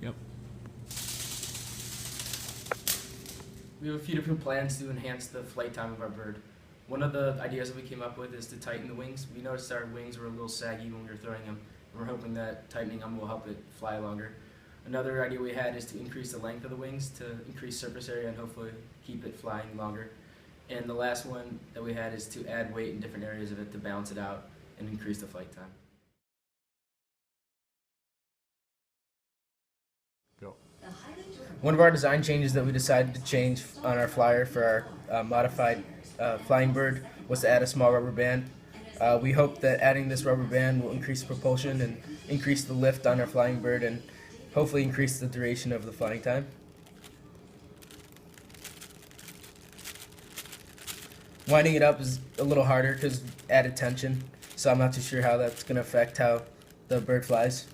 Yep. We have a few different plans to enhance the flight time of our bird. One of the ideas that we came up with is to tighten the wings. We noticed our wings were a little saggy when we were throwing them, and we're hoping that tightening them will help it fly longer. Another idea we had is to increase the length of the wings to increase surface area and hopefully keep it flying longer. And the last one that we had is to add weight in different areas of it to balance it out and increase the flight time. Go. One of our design changes that we decided to change on our flyer for our modified flying bird was to add a small rubber band. We hope that adding this rubber band will increase propulsion and increase the lift on our flying bird and hopefully increase the duration of the flying time. Winding it up is a little harder because added tension, so I'm not too sure how that's going to affect how the bird flies.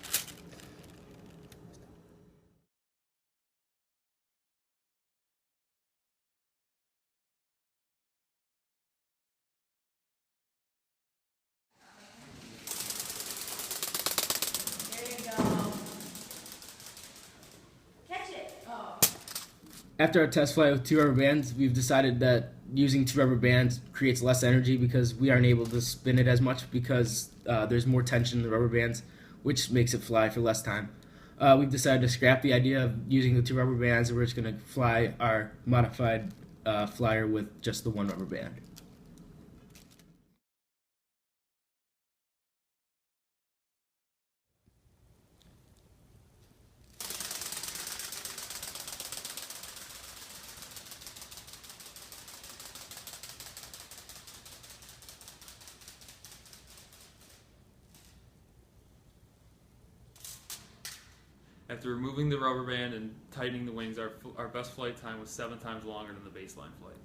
There you go. Catch it. Oh. After our test flight with 2 rubber bands, we've decided that using 2 rubber bands creates less energy because we aren't able to spin it as much because there's more tension in the rubber bands, which makes it fly for less time. We've decided to scrap the idea of using the 2 rubber bands, and we're just going to fly our modified flyer with just the 1 rubber band. After removing the rubber band and tightening the wings, our best flight time was 7 times longer than the baseline flight.